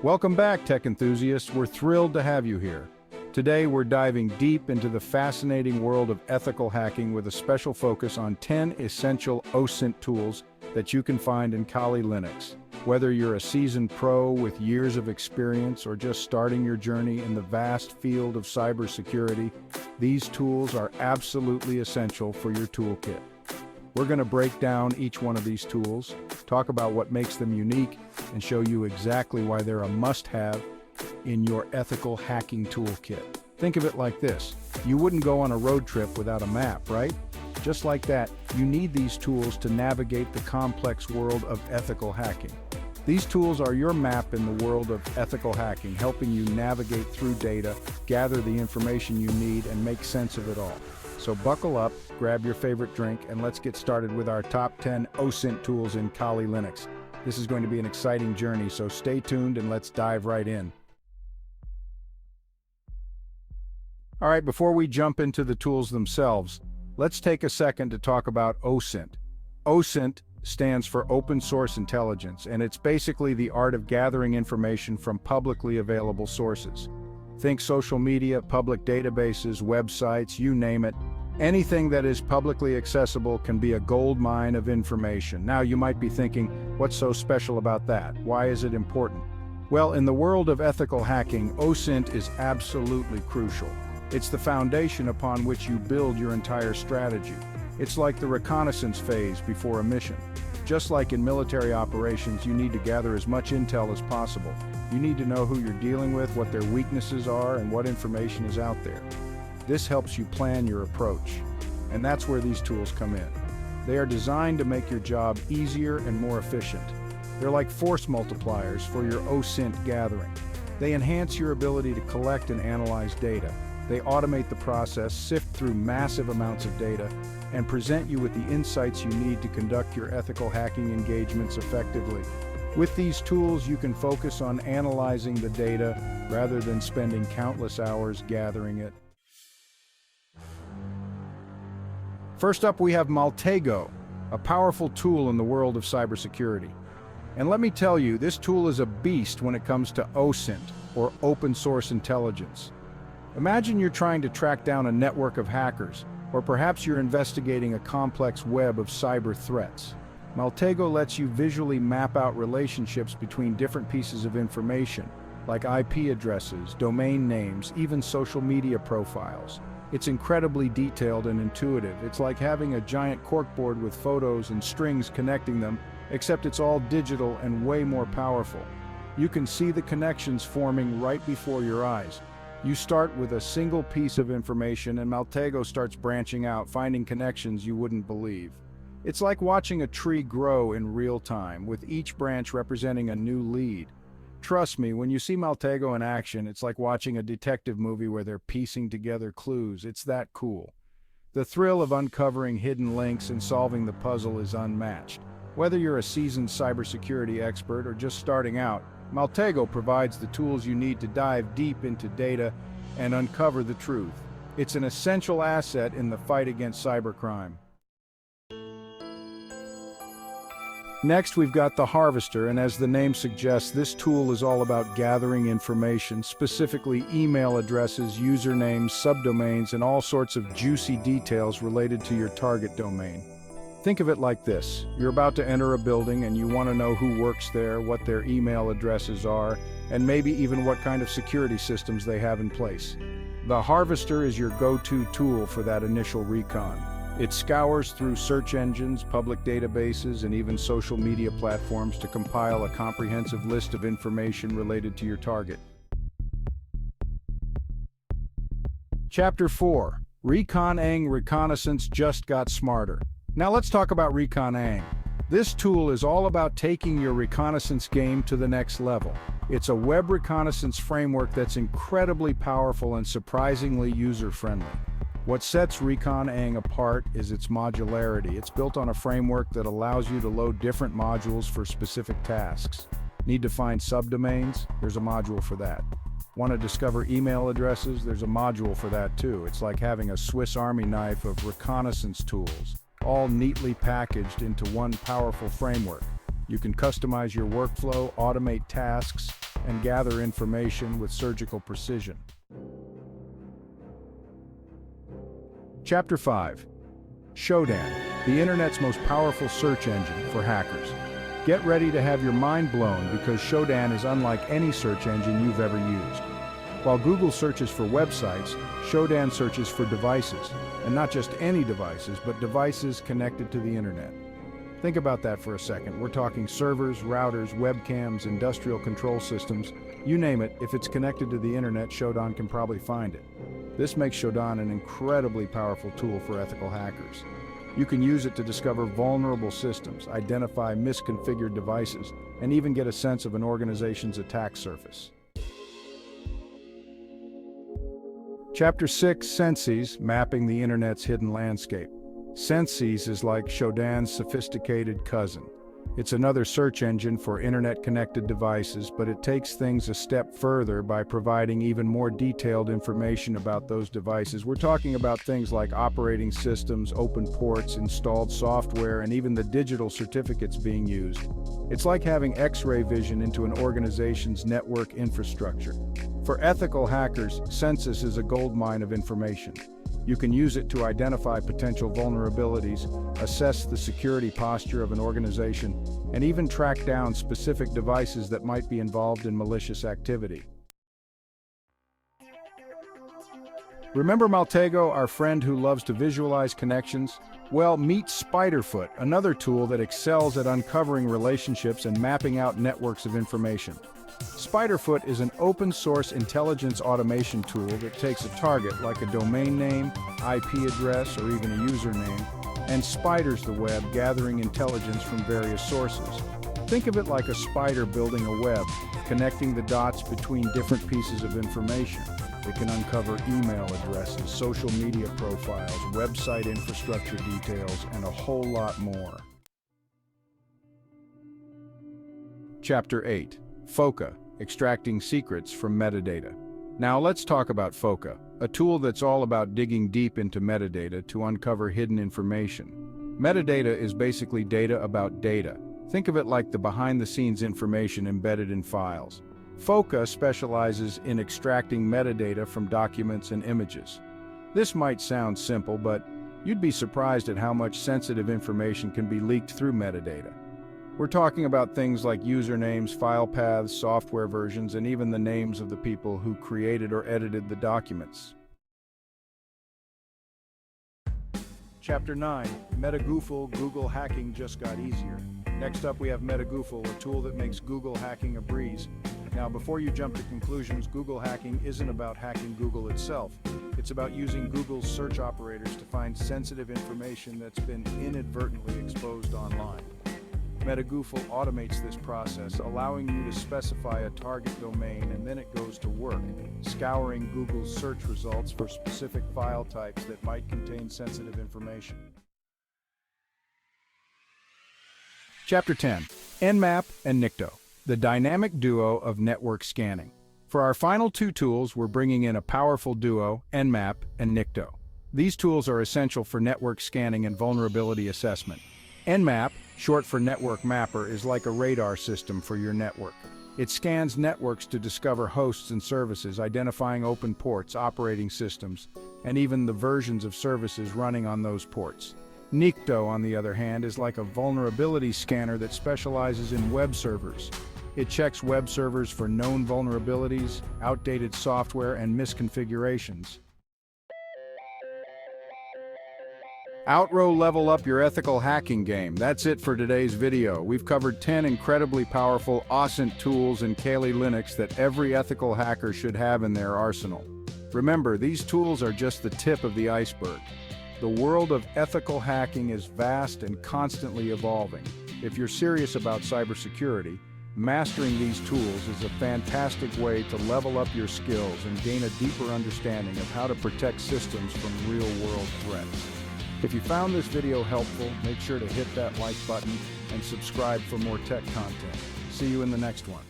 Welcome back, tech enthusiasts. We're thrilled to have you here. Today, we're diving deep into the fascinating world of ethical hacking with a special focus on 10 essential OSINT tools that you can find in Kali Linux. Whether you're a seasoned pro with years of experience or just starting your journey in the vast field of cybersecurity, these tools are absolutely essential for your toolkit. We're going to break down each one of these tools, talk about what makes them unique, and show you exactly why they're a must-have in your ethical hacking toolkit. Think of it like this. You wouldn't go on a road trip without a map, right? Just like that, you need these tools to navigate the complex world of ethical hacking. These tools are your map in the world of ethical hacking, helping you navigate through data, gather the information you need, and make sense of it all. So buckle up, grab your favorite drink, and let's get started with our top 10 OSINT tools in Kali Linux. This is going to be an exciting journey, so stay tuned and let's dive right in. All right, before we jump into the tools themselves, let's take a second to talk about OSINT. OSINT stands for Open Source Intelligence, and it's basically the art of gathering information from publicly available sources. Think social media, public databases, websites, you name it. Anything that is publicly accessible can be a gold mine of information. Now you might be thinking, what's so special about that? Why is it important? Well, in the world of ethical hacking, OSINT is absolutely crucial. It's the foundation upon which you build your entire strategy. It's like the reconnaissance phase before a mission. Just like in military operations, you need to gather as much intel as possible. You need to know who you're dealing with, what their weaknesses are, and what information is out there. This helps you plan your approach, and that's where these tools come in. They are designed to make your job easier and more efficient. They're like force multipliers for your OSINT gathering. They enhance your ability to collect and analyze data. They automate the process, sift through massive amounts of data, and present you with the insights you need to conduct your ethical hacking engagements effectively. With these tools, you can focus on analyzing the data rather than spending countless hours gathering it. First up, we have Maltego, a powerful tool in the world of cybersecurity. And let me tell you, this tool is a beast when it comes to OSINT, or Open Source Intelligence. Imagine you're trying to track down a network of hackers, or perhaps you're investigating a complex web of cyber threats. Maltego lets you visually map out relationships between different pieces of information, like IP addresses, domain names, even social media profiles. It's incredibly detailed and intuitive. It's like having a giant corkboard with photos and strings connecting them, except it's all digital and way more powerful. You can see the connections forming right before your eyes. You start with a single piece of information and Maltego starts branching out, finding connections you wouldn't believe. It's like watching a tree grow in real time, with each branch representing a new lead. Trust me, when you see Maltego in action, it's like watching a detective movie where they're piecing together clues. It's that cool. The thrill of uncovering hidden links and solving the puzzle is unmatched. Whether you're a seasoned cybersecurity expert or just starting out, Maltego provides the tools you need to dive deep into data and uncover the truth. It's an essential asset in the fight against cybercrime. Next, we've got theHarvester, and as the name suggests, this tool is all about gathering information, specifically email addresses, usernames, subdomains, and all sorts of juicy details related to your target domain. Think of it like this. You're about to enter a building and you want to know who works there, what their email addresses are, and maybe even what kind of security systems they have in place. theHarvester is your go-to tool for that initial recon. It scours through search engines, public databases, and even social media platforms to compile a comprehensive list of information related to your target. Chapter 4. Recon-ng Reconnaissance just got smarter. Now let's talk about Recon-ng. This tool is all about taking your reconnaissance game to the next level. It's a web reconnaissance framework that's incredibly powerful and surprisingly user-friendly. What sets Recon-ng apart is its modularity. It's built on a framework that allows you to load different modules for specific tasks. Need to find subdomains? There's a module for that. Want to discover email addresses? There's a module for that too. It's like having a Swiss Army knife of reconnaissance tools, all neatly packaged into one powerful framework. You can customize your workflow, automate tasks, and gather information with surgical precision. Chapter 5. Shodan, the internet's most powerful search engine for hackers. Get ready to have your mind blown because Shodan is unlike any search engine you've ever used. While Google searches for websites, Shodan searches for devices, and not just any devices, but devices connected to the internet. Think about that for a second. We're talking servers, routers, webcams, industrial control systems, you name it. If it's connected to the internet, Shodan can probably find it. This makes Shodan an incredibly powerful tool for ethical hackers. You can use it to discover vulnerable systems, identify misconfigured devices, and even get a sense of an organization's attack surface. Chapter 6, Censys, mapping the internet's hidden landscape. Censys is like Shodan's sophisticated cousin. It's another search engine for internet-connected devices, but it takes things a step further by providing even more detailed information about those devices. We're talking about things like operating systems, open ports, installed software, and even the digital certificates being used. It's like having X-ray vision into an organization's network infrastructure. For ethical hackers, Censys is a goldmine of information. You can use it to identify potential vulnerabilities, assess the security posture of an organization, and even track down specific devices that might be involved in malicious activity. Remember Maltego, our friend who loves to visualize connections? Well, meet SpiderFoot, another tool that excels at uncovering relationships and mapping out networks of information. SpiderFoot is an open-source intelligence automation tool that takes a target like a domain name, IP address, or even a username, and spiders the web, gathering intelligence from various sources. Think of it like a spider building a web, connecting the dots between different pieces of information. It can uncover email addresses, social media profiles, website infrastructure details, and a whole lot more. Chapter 8. FOCA, extracting secrets from metadata. Now let's talk about FOCA, a tool that's all about digging deep into metadata to uncover hidden information. Metadata is basically data about data. Think of it like the behind-the-scenes information embedded in files. FOCA specializes in extracting metadata from documents and images. This might sound simple, but you'd be surprised at how much sensitive information can be leaked through metadata. We're talking about things like usernames, file paths, software versions, and even the names of the people who created or edited the documents. Chapter 9. Metagoofil, Google hacking just got easier. Next up we have Metagoofil, a tool that makes Google hacking a breeze. Now before you jump to conclusions, Google hacking isn't about hacking Google itself. It's about using Google's search operators to find sensitive information that's been inadvertently exposed online. Metagoofil automates this process, allowing you to specify a target domain, and then it goes to work, scouring Google's search results for specific file types that might contain sensitive information. Chapter 10. Nmap and Nikto, the dynamic duo of network scanning. For our final two tools, we're bringing in a powerful duo, Nmap and Nikto. These tools are essential for network scanning and vulnerability assessment. Nmap, short for Network Mapper, is like a radar system for your network. It scans networks to discover hosts and services, identifying open ports, operating systems, and even the versions of services running on those ports. Nikto, on the other hand, is like a vulnerability scanner that specializes in web servers. It checks web servers for known vulnerabilities, outdated software, and misconfigurations. Outrow, level up your ethical hacking game. That's it for today's video. We've covered 10 incredibly powerful OSINT tools in Kali Linux that every ethical hacker should have in their arsenal. Remember, these tools are just the tip of the iceberg. The world of ethical hacking is vast and constantly evolving. If you're serious about cybersecurity, mastering these tools is a fantastic way to level up your skills and gain a deeper understanding of how to protect systems from real-world threats. If you found this video helpful, make sure to hit that like button and subscribe for more tech content. See you in the next one.